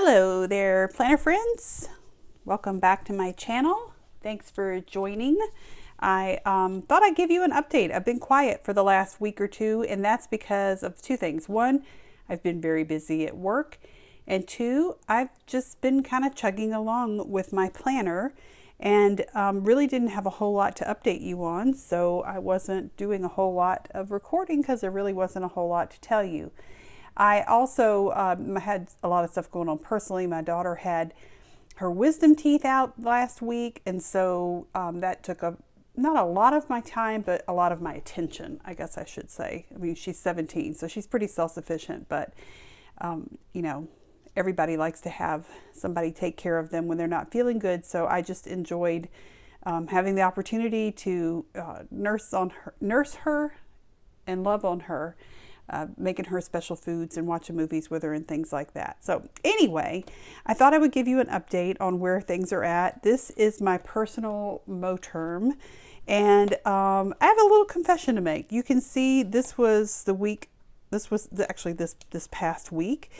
Hello there, planner friends. Welcome back to my channel. Thanks for joining. I thought I'd give you an update. I've been quiet for the last week or two, and that's because of two things. One, I've been very busy at work, and two, I've just been kind of chugging along with my planner and really didn't have a whole lot to update you on, so I wasn't doing a whole lot of recording because there really wasn't a whole lot to tell you. I also had a lot of stuff going on personally. My daughter had her wisdom teeth out last week, and so that took not a lot of my time, but a lot of my attention, I guess I should say. I mean, she's 17, so she's pretty self-sufficient, but you know, everybody likes to have somebody take care of them when they're not feeling good, so I just enjoyed having the opportunity to nurse her and love on her. Making her special foods and watching movies with her and things like that. So anyway, I thought I would give you an update on where things are at. This is my personal Moterm, and I have a little confession to make. You can see this was the week, actually this past week,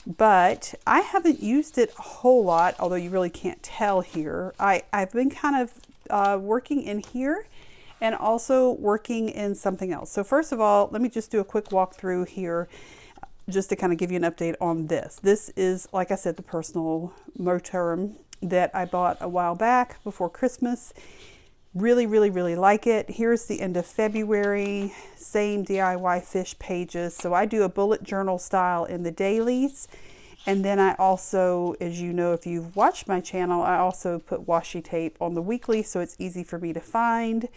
but I haven't used it a whole lot, although you really can't tell here. I've been kind of working in here and also working in something else. So first of all, let me just do a quick walkthrough here just to kind of give you an update on this. This is, like I said, the personal Moterm that I bought a while back before Christmas. Really, really, really like it. Here's the end of February, same DIY fish pages. So I do a bullet journal style in the dailies. And then I also, as you know, if you've watched my channel, I also put washi tape on the weekly so it's easy for me to find.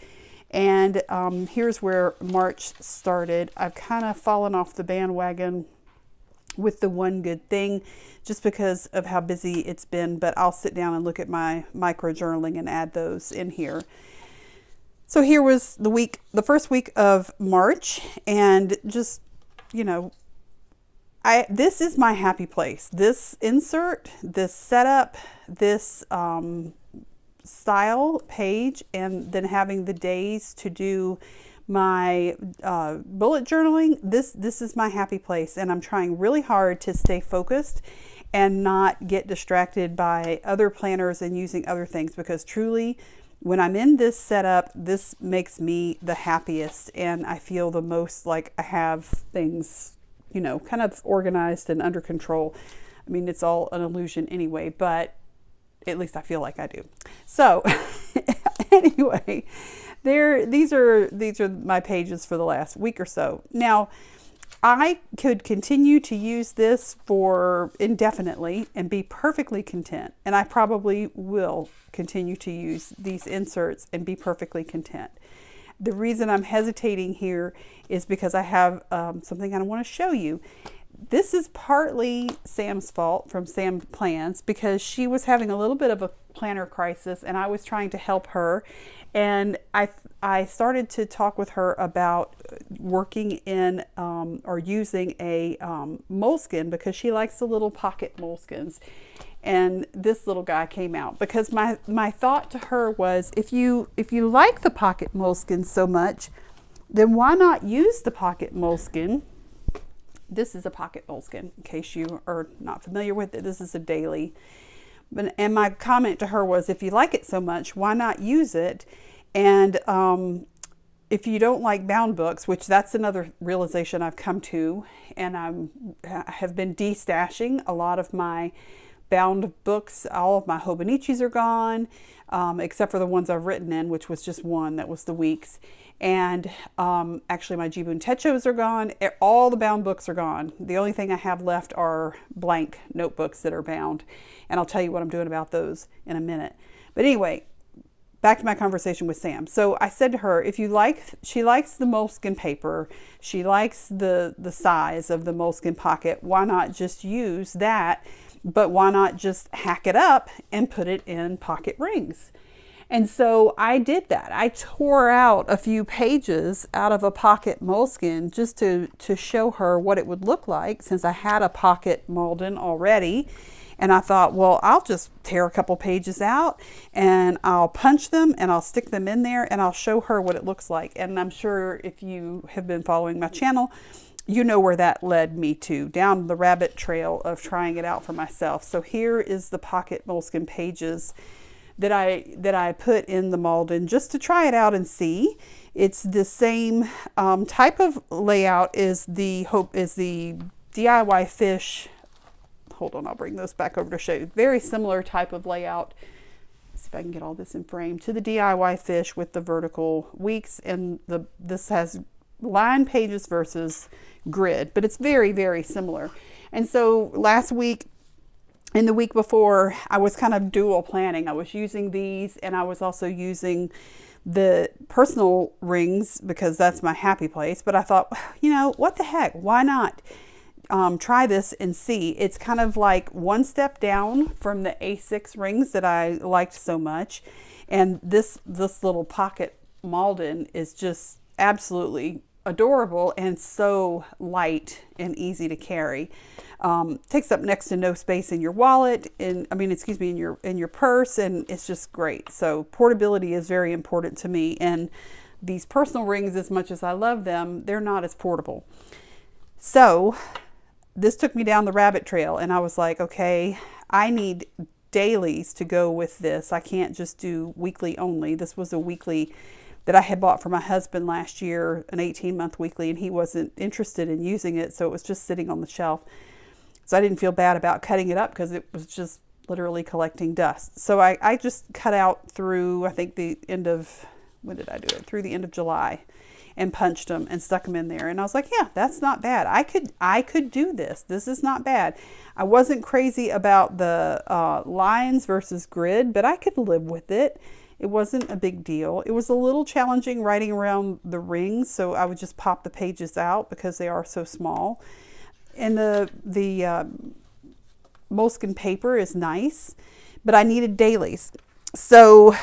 And here's where March started. I've kind of fallen off the bandwagon with the one good thing just because of how busy it's been, but I'll sit down and look at my micro journaling and add those in here. So here was the first week of March, and just, you know, this is my happy place. This insert, this setup, this style page, and then having the days to do my bullet journaling, this is my happy place, and I'm trying really hard to stay focused and not get distracted by other planners and using other things, because truly when I'm in this setup, this makes me the happiest and I feel the most like I have things, you know, kind of organized and under control. I mean, it's all an illusion anyway, but at least I feel like I do. So anyway, these are my pages for the last week or so. Now, I could continue to use this for indefinitely and be perfectly content. And I probably will continue to use these inserts and be perfectly content. The reason I'm hesitating here is because I have something I want to show you. This is partly Sam's fault, from Sam Plans, because she was having a little bit of a planner crisis and I was trying to help her. And I started to talk with her about working in or using a moleskin, because she likes the little pocket moleskins. And this little guy came out because my thought to her was, if you like the pocket moleskin so much, then why not use the pocket moleskin? This is a pocket moleskin, in case you are not familiar with it. This is a daily. And my comment to her was, if you like it so much, why not use it? And if you don't like bound books, which that's another realization I've come to, and I have been destashing a lot of my bound books. All of my Hobonichis are gone, except for the ones I've written in, which was just one, that was the weeks. And actually my Jibun Techos are gone. All the bound books are gone. The only thing I have left are blank notebooks that are bound. And I'll tell you what I'm doing about those in a minute. But anyway, back to my conversation with Sam. So I said to her, she likes the moleskin paper. She likes the size of the moleskin pocket. Why not just use that? But why not just hack it up and put it in pocket rings? And so I did that. I tore out a few pages out of a pocket moleskin just to show her what it would look like, since I had a pocket Malden already. And I thought, well, I'll just tear a couple pages out and I'll punch them and I'll stick them in there and I'll show her what it looks like. And I'm sure if you have been following my channel, you know where that led me to, down the rabbit trail of trying it out for myself. So here is the pocket moleskin pages that I put in the Malden just to try it out and see. It's the same type of layout as the DIY fish. Hold on, I'll bring those back over to show you. Very similar type of layout. Let's see if I can get all this in frame, to the DIY fish with the vertical weeks, and this has line pages versus grid, but it's very, very similar. And so last week and the week before, I was kind of dual planning. I was using these, and I was also using the personal rings because that's my happy place. But I thought, you know, what the heck? Why not try this and see? It's kind of like one step down from the A6 rings that I liked so much. And this little pocket Malden is just absolutely adorable and so light and easy to carry. Takes up next to no space in your wallet, in your purse, and it's just great. So portability is very important to me, and these personal rings, as much as I love them, they're not as portable. So this took me down the rabbit trail, and I was like, okay, I need dailies to go with this. I can't just do weekly only. This was a weekly that I had bought for my husband last year, an 18-month weekly, and he wasn't interested in using it, so it was just sitting on the shelf. So I didn't feel bad about cutting it up because it was just literally collecting dust. So I just cut out through, I think the end of, when did I do it? Through the end of July, and punched them and stuck them in there. And I was like, yeah, that's not bad. I could do this. This is not bad. I wasn't crazy about the lines versus grid, but I could live with it. It wasn't a big deal. It was a little challenging writing around the rings, so I would just pop the pages out because they are so small. And the moleskin paper is nice, but I needed dailies. So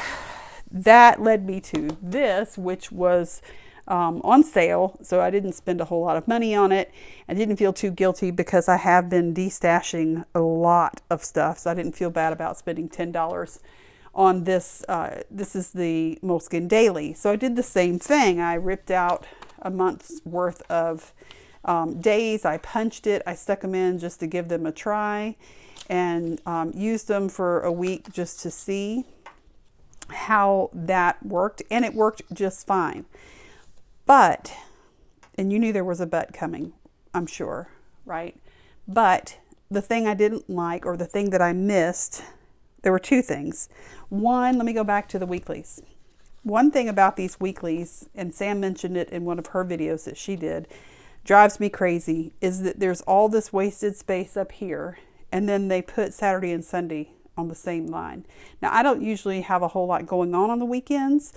that led me to this, which was on sale. So I didn't spend a whole lot of money on it. I didn't feel too guilty because I have been destashing a lot of stuff. So I didn't feel bad about spending $10 on this. This is the moleskin daily. So I did the same thing. I ripped out a month's worth of days. I punched it. I stuck them in just to give them a try, and used them for a week just to see how that worked, and it worked just fine. But, and you knew there was a but coming, I'm sure, right? But the thing I didn't like, or the thing that I missed, there were two things. One, let me go back to the weeklies. One thing about these weeklies, and Sam mentioned it in one of her videos that she did, drives me crazy, is that there's all this wasted space up here, and then they put Saturday and Sunday on the same line. Now, I don't usually have a whole lot going on the weekends,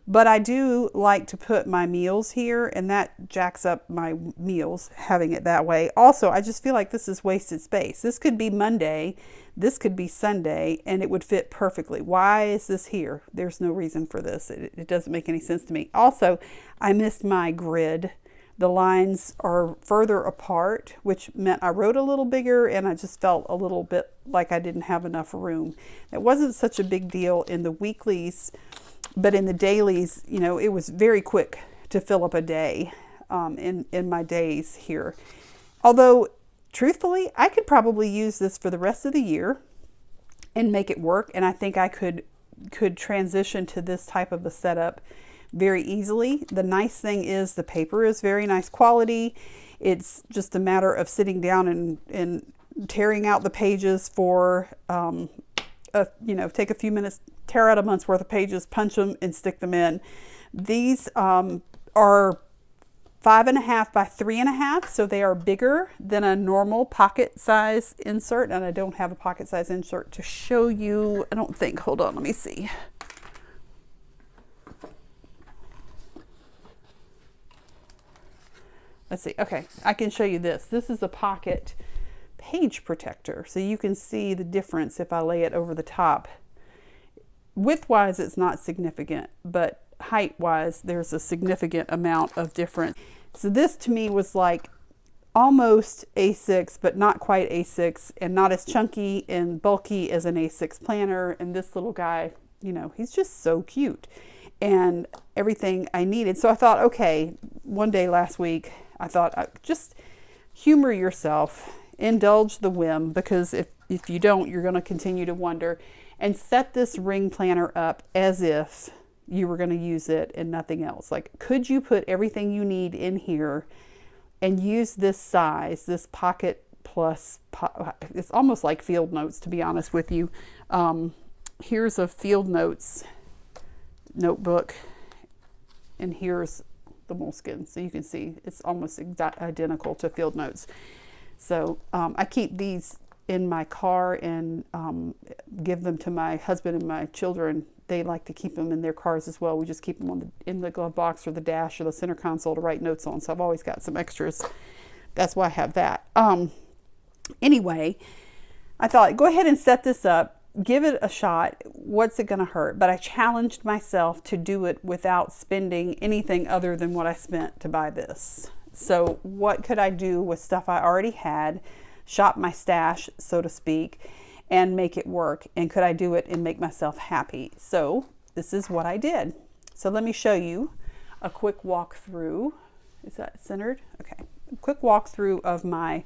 but I do like to put my meals here, and that jacks up my meals having it that way. Also, I just feel like this is wasted space. This could be Monday, this could be Sunday, and it would fit perfectly. Why is this here? There's no reason for this. It doesn't make any sense to me. Also, I missed my grid. The lines are further apart, which meant I wrote a little bigger, and I just felt a little bit like I didn't have enough room. It wasn't such a big deal in the weeklies, but in the dailies, you know, it was very quick to fill up a day in my days here. Although, truthfully, I could probably use this for the rest of the year and make it work, and I think I could transition to this type of a setup very easily. The nice thing is the paper is very nice quality. It's just a matter of sitting down and tearing out the pages for, take a few minutes, tear out a month's worth of pages, punch them, and stick them in. These are 5.5 by 3.5, so they are bigger than a normal pocket size insert, and I don't have a pocket size insert to show you, I don't think. Hold on, let me see. Let's see. Okay, I can show you this. This is a pocket page protector, so you can see the difference if I lay it over the top. Width-wise, it's not significant, but height-wise, there's a significant amount of difference. So this to me was like almost A6, but not quite A6, and not as chunky and bulky as an A6 planner. And this little guy, you know, he's just so cute and everything I needed. So I thought, okay, one day last week, I thought just humor yourself, indulge the whim, because if you don't, you're going to continue to wonder, and set this ring planner up as if you were going to use it and nothing else. Like, could you put everything you need in here and use this size, this pocket plus, it's almost like field notes, to be honest with you. Here's a field notes notebook, and here's the moleskin. So you can see it's almost identical to field notes. So I keep these in my car and give them to my husband and my children. They like to keep them in their cars as well. We just keep them in the glove box or the dash or the center console to write notes on. So I've always got some extras. That's why I have that. Anyway, I thought, go ahead and set this up. Give it a shot. What's it going to hurt? But I challenged myself to do it without spending anything other than what I spent to buy this. So what could I do with stuff I already had, shop my stash, so to speak, and make it work? And could I do it and make myself happy? So this is what I did. So let me show you a quick walkthrough. Is that centered? Okay. A quick walkthrough of my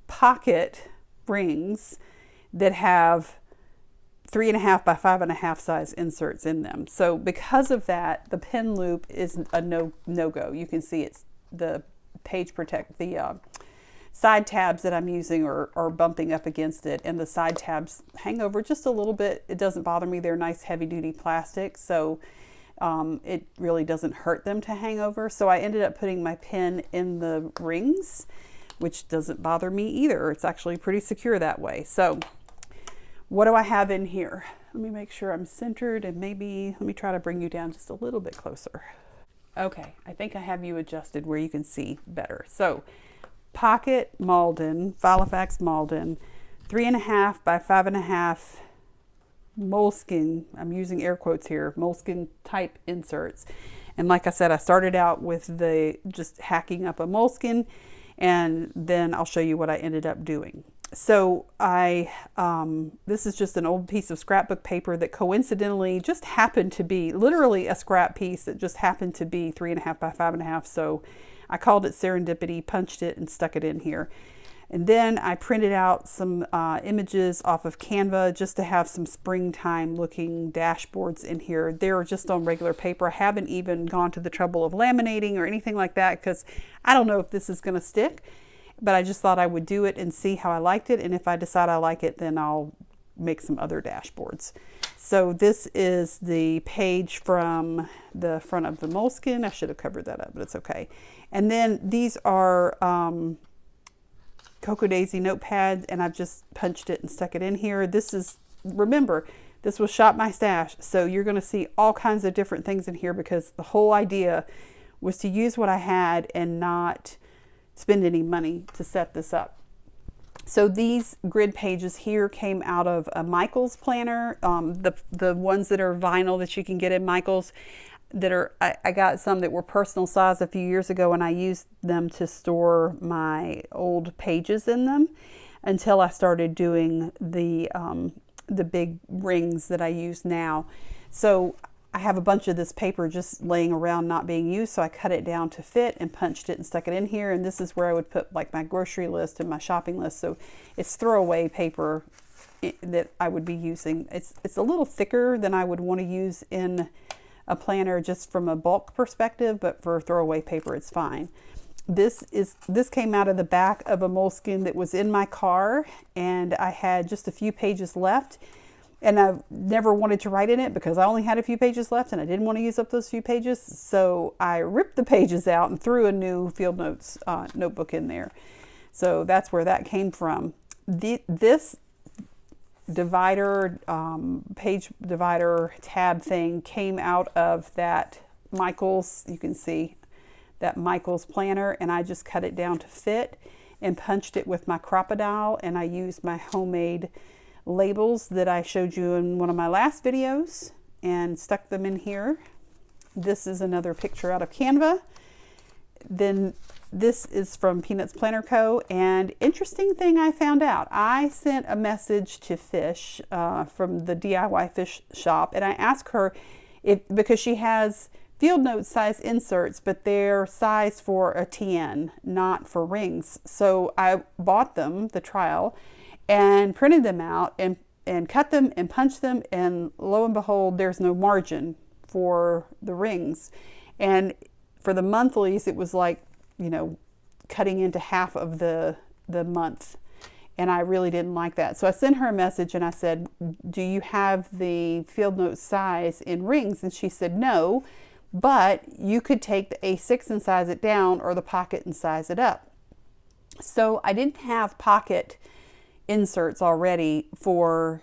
pocket rings that have 3.5 by 5.5 size inserts in them. So because of that, the pin loop is a no-go. You can see it's the page protect, the side tabs that I'm using are bumping up against it, and the side tabs hang over just a little bit. It doesn't bother me. They're nice heavy-duty plastic, so it really doesn't hurt them to hang over. So I ended up putting my pin in the rings, which doesn't bother me either. It's actually pretty secure that way. So what do I have in here? Let me make sure I'm centered, and maybe let me try to bring you down just a little bit closer. Okay, I think I have you adjusted where you can see better. So pocket Malden, Filofax Malden, 3.5 by 5.5 moleskin. I'm using air quotes here, moleskin type inserts. And like I said, I started out with just hacking up a moleskin, and then I'll show you what I ended up doing. So this is just an old piece of scrapbook paper that coincidentally just happened to be literally a scrap piece that just happened to be 3.5 by 5.5. So I called it serendipity, punched it, and stuck it in here. And then I printed out some images off of Canva just to have some springtime looking dashboards in here. They're just on regular paper. I haven't even gone to the trouble of laminating or anything like that because I don't know if this is going to stick. But I just thought I would do it and see how I liked it. And if I decide I like it, then I'll make some other dashboards. So this is the page from the front of the moleskin. I should have covered that up, but it's okay. And then these are Cocoa Daisy notepads, and I've just punched it and stuck it in here. This is, remember, this was Shop My Stash. So you're going to see all kinds of different things in here because the whole idea was to use what I had and not spend any money to set this up. So these grid pages here came out of a Michaels planner, the ones that are vinyl that you can get in Michaels. That are I got some that were personal size a few years ago, and I used them to store my old pages in them until I started doing the big rings that I use now. So I have a bunch of this paper just laying around not being used, so I cut it down to fit and punched it and stuck it in here. And this is where I would put like my grocery list and my shopping list. So it's throwaway paper that I would be using. It's a little thicker than I would want to use in a planner just from a bulk perspective, but for throwaway paper it's fine. This came out of the back of a moleskin that was in my car, and I had just a few pages left. And I never wanted to write in it because I only had a few pages left and I didn't want to use up those few pages. So I ripped the pages out and threw a new field notes notebook in there. So that's where that came from. This divider, page divider tab thing came out of that Michaels, you can see that Michaels planner, and I just cut it down to fit and punched it with my Crocodile, and I used my homemade labels that I showed you in one of my last videos and stuck them in here. This is another picture out of Canva. Then this is from Peanuts Planner Co. And interesting thing I found out, I sent a message to Fish from the DIY Fish shop, and I asked her if, because she has field note size inserts, but they're sized for a TN, not for rings. So I bought them, the trial, and printed them out and cut them and punched them, and lo and behold, there's no margin for the rings. And for the monthlies, it was like, you know, cutting into half of the month. And I really didn't like that. So I sent her a message and I said, do you have the field note size in rings? And she said, no, but you could take the A6 and size it down, or the pocket and size it up. So I didn't have pocket inserts already for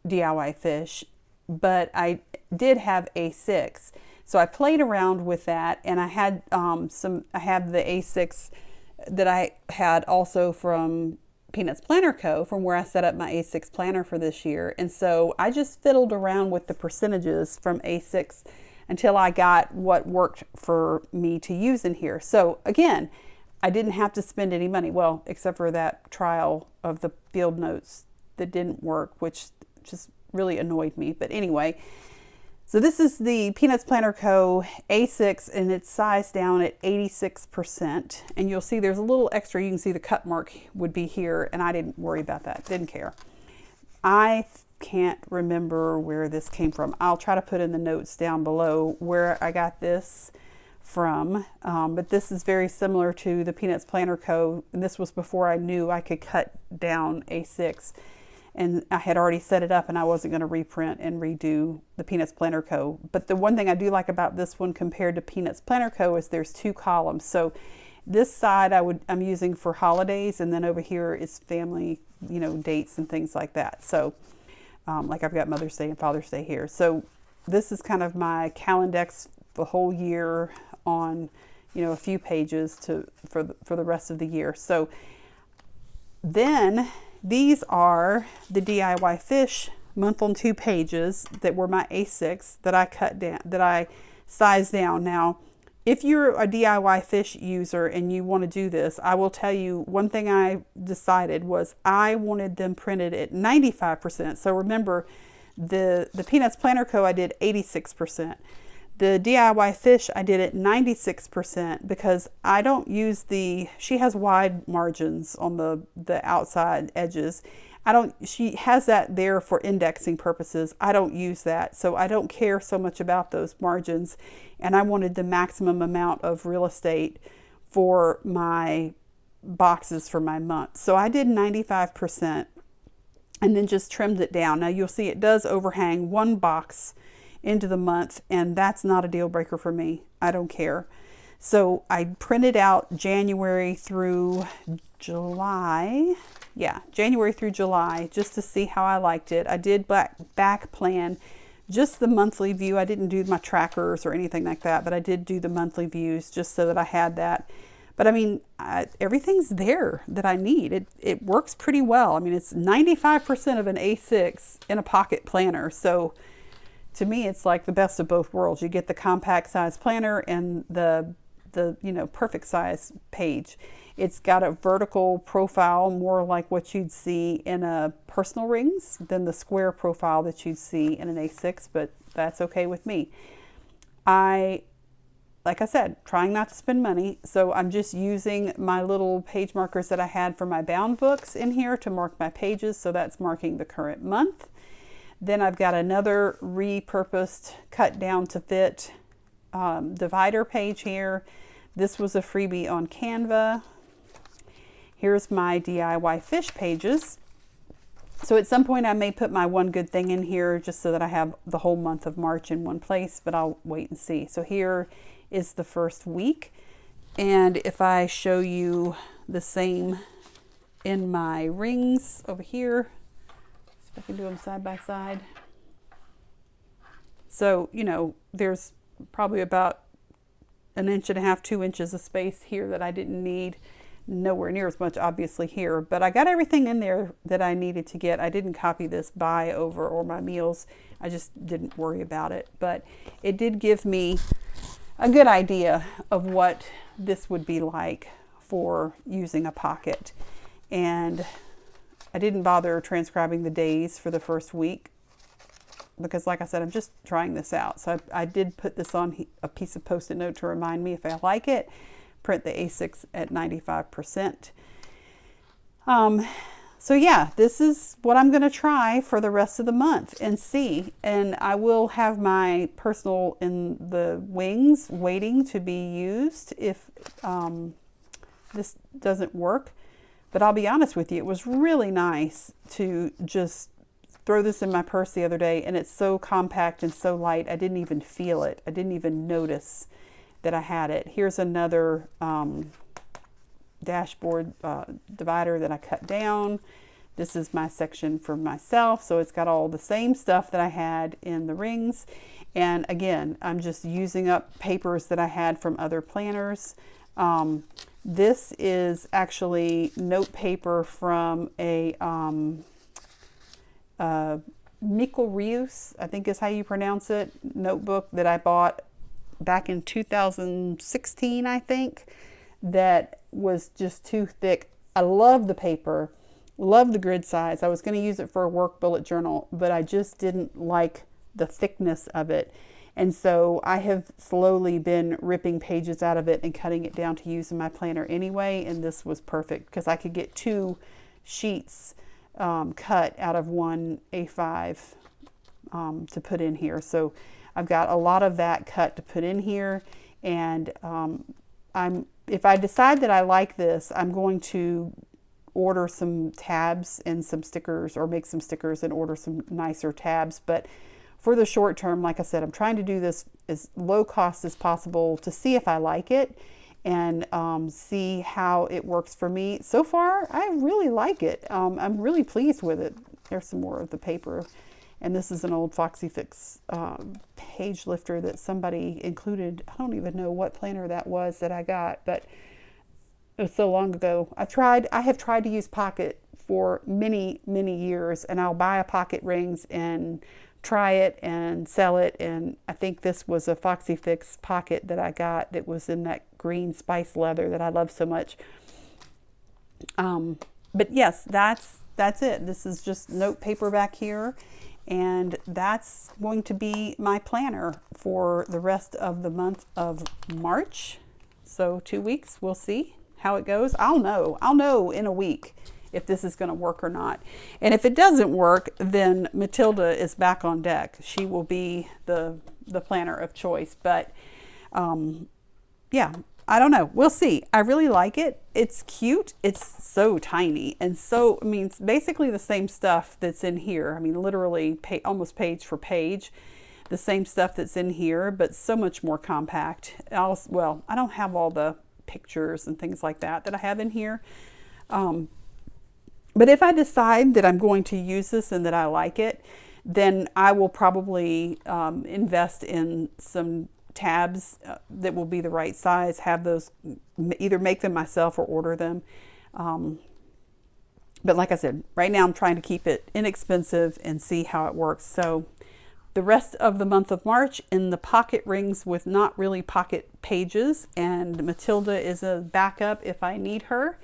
DIY fish, but I did have A6. So I played around with that, and I had I have the A6 that I had also from Peanuts Planner Co., from where I set up my A6 planner for this year. And so I just fiddled around with the percentages from A6 until I got what worked for me to use in here. So again, I didn't have to spend any money, well, except for that trial of the field notes that didn't work, which just really annoyed me. But anyway, so this is the Peanuts Planner Co. A6, and it's sized down at 86%. And you'll see there's a little extra. You can see the cut mark would be here, and I didn't worry about that. Didn't care. I can't remember where this came from. I'll try to put in the notes down below where I got this from. But this is very similar to the Peanuts Planner Co. And this was before I knew I could cut down A6. And I had already set it up, and I wasn't going to reprint and redo the Peanuts Planner Co. But the one thing I do like about this one compared to Peanuts Planner Co. is there's 2 columns. So this side I'm using for holidays, and then over here is family, you know, dates and things like that. So like I've got Mother's Day and Father's Day here. So this is kind of my Calendex the whole year on, you know, a few pages for the rest of the year. So then these are the DIY fish month on 2 pages that were my A6 that I cut down, that I sized down. Now, if you're a DIY fish user and you want to do this, I will tell you one thing I decided was I wanted them printed at 95%. So remember, the Peanuts Planner Co. I did 86%. The DIY fish I did at 96% because I don't use she has wide margins on the outside edges. She has that there for indexing purposes. I don't use that. So I don't care so much about those margins. And I wanted the maximum amount of real estate for my boxes for my month. So I did 95% and then just trimmed it down. Now you'll see it does overhang 1 box into the month, and that's not a deal breaker for me. I don't care. So I printed out January through July. Yeah, January through July, just to see how I liked it. I did back plan just the monthly view. I didn't do my trackers or anything like that, but I did do the monthly views just so that I had that. But I mean, everything's there that I need. It works pretty well. I mean, it's 95% of an A6 in a pocket planner. So to me, it's like the best of both worlds. You get the compact size planner and the you know, perfect size page. It's got a vertical profile, more like what you'd see in a personal rings than the square profile that you'd see in an A6, but that's okay with me. Like I said, trying not to spend money, so I'm just using my little page markers that I had for my bound books in here to mark my pages, so that's marking the current month. Then I've got another repurposed, cut down to fit divider page here. This was a freebie on Canva. Here's my DIY fish pages. So at some point I may put my one good thing in here just so that I have the whole month of March in one place, but I'll wait and see. So here is the first week. And if I show you the same in my rings over here, if I can do them side by side. So, you know, there's probably about 1.5 inches, 2 inches of space here that I didn't need. Nowhere near as much, obviously, here. But I got everything in there that I needed to get. I didn't copy this buy over or my meals. I just didn't worry about it. But it did give me a good idea of what this would be like for using a pocket. And I didn't bother transcribing the days for the first week because like I said, I'm just trying this out. So I did put this on a piece of Post-it note to remind me if I like it. Print the A6 at 95%. So yeah, this is what I'm going to try for the rest of the month and see. And I will have my personal in the wings waiting to be used if this doesn't work. But I'll be honest with you, it was really nice to just throw this in my purse the other day, and it's so compact and so light, I didn't even feel it. I didn't even notice that I had it. Here's another dashboard divider that I cut down. This is my section for myself, so it's got all the same stuff that I had in the rings. And again, I'm just using up papers that I had from other planners. This is actually note paper from a Mikkel Rius, I think is how you pronounce it, notebook that I bought back in 2016, I think, that was just too thick. I love the paper, love the grid size. I was going to use it for a work bullet journal, but I just didn't like the thickness of it. And so I have slowly been ripping pages out of it and cutting it down to use in my planner anyway. And this was perfect because I could get 2 sheets cut out of one A5 to put in here. So I've got a lot of that cut to put in here. And if I decide that I like this, I'm going to order some tabs and some stickers, or make some stickers and order some nicer tabs. But for the short term, like I said, I'm trying to do this as low cost as possible to see if I like it and see how it works for me. So far, I really like it. I'm really pleased with it. There's some more of the paper. And this is an old Filofax page lifter that somebody included. I don't even know what planner that was that I got, but it was so long ago. I have tried to use Pocket for many, many years, and I'll buy a Pocket rings and try it and sell it. And I think this was a Filofax Pocket that I got that was in that green spice leather that I love so much. But yes, that's it. This is just note paper back here. And that's going to be my planner for the rest of the month of March. So 2 weeks, we'll see how it goes. I'll know in a week if this is going to work or not. And if it doesn't work, then Matilda is back on deck. She will be the planner of choice. But yeah, I don't know. We'll see. I really like it. It's cute. It's so tiny. And so, I mean, it's basically the same stuff that's in here. I mean, literally almost page for page, the same stuff that's in here, but so much more compact. Well, I don't have all the pictures and things like that I have in here. But if I decide that I'm going to use this and that I like it, then I will probably invest in some tabs that will be the right size, have those, either make them myself or order them. But like I said, right now I'm trying to keep it inexpensive and see how it works. So the rest of the month of March in the pocket rings with not really pocket pages, and Matilda is a backup if I need her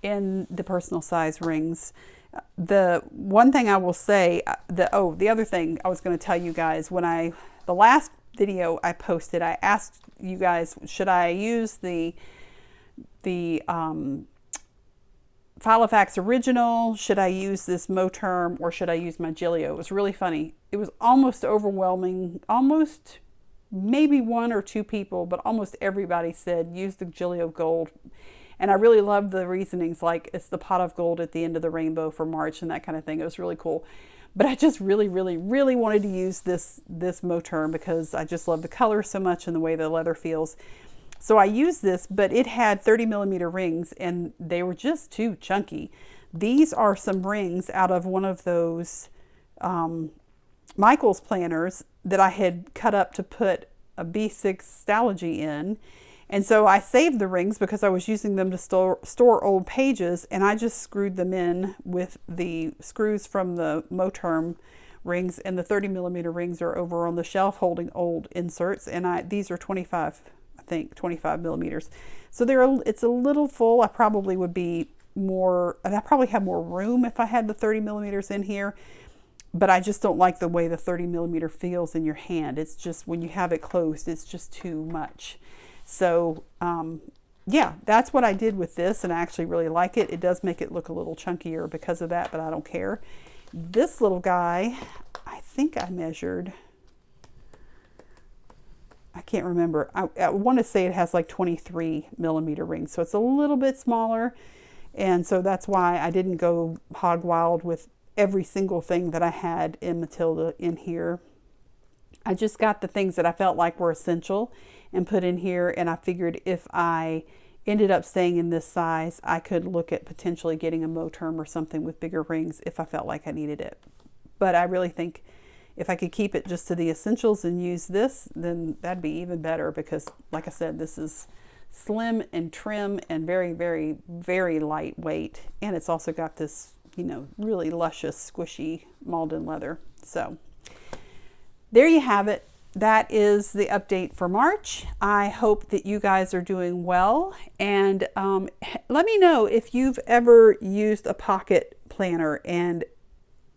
in the personal size rings. The one thing I will say, the other thing I was going to tell you guys, the last video I posted, I asked you guys, should I use the Filofax original, should I use this Moterm, or should I use my Gillio? It was really funny. It was almost overwhelming, almost maybe 1 or 2 people, but almost everybody said use the Gillio Gold. And I really loved the reasonings, like it's the pot of gold at the end of the rainbow for March and that kind of thing. It was really cool. But I just really, really, really wanted to use this Moterm because I just love the color so much and the way the leather feels. So I used this, but it had 30mm rings and they were just too chunky. These are some rings out of one of those Michael's planners that I had cut up to put a B6 Stalogy in. And so I saved the rings because I was using them to store old pages, and I just screwed them in with the screws from the Moterm rings, and the 30mm rings are over on the shelf holding old inserts, and these are 25 millimeters. So it's a little full. I probably would be more, and I probably have more room if I had the 30mm in here. but I just don't like the way the 30 millimeter feels in your hand. It's just, when you have it closed, it's just too much. So yeah, that's what I did with this, and I actually really like it. It does make it look a little chunkier because of that, but I don't care. This little guy, I think I measured, I can't remember. I want to say it has like 23 millimeter rings, so it's a little bit smaller. And so that's why I didn't go hog wild with every single thing that I had in Matilda in here. I just got the things that I felt like were essential and put in here, and I figured if I ended up staying in this size, I could look at potentially getting a Moterm or something with bigger rings if I felt like I needed it. But I really think if I could keep it just to the essentials and use this, then that'd be even better, because like I said, this is slim and trim and very, very, very lightweight. And it's also got this, you know, really luscious, squishy Malden leather. So there you have it. That is the update for March. I hope that you guys are doing well. And let me know if you've ever used a pocket planner, and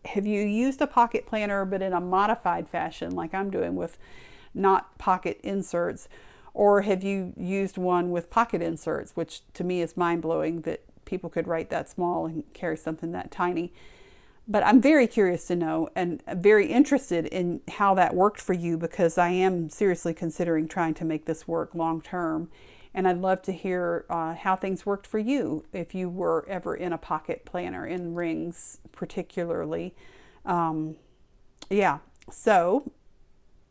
have you used a pocket planner but in a modified fashion like I'm doing with not pocket inserts, or have you used one with pocket inserts, which to me is mind-blowing that people could write that small and carry something that tiny. But I'm very curious to know, and very interested in how that worked for you, because I am seriously considering trying to make this work long term. And I'd love to hear how things worked for you if you were ever in a pocket planner, in rings particularly. Yeah, so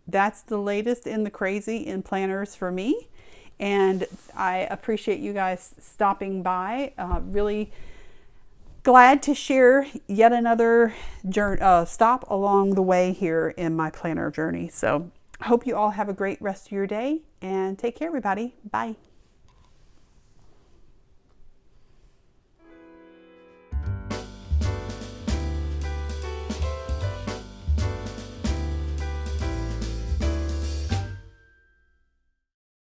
that's the latest in the crazy in planners for me. And I appreciate you guys stopping by. Really glad to share yet another stop along the way here in my planner journey. So I hope you all have a great rest of your day, and take care, everybody. Bye.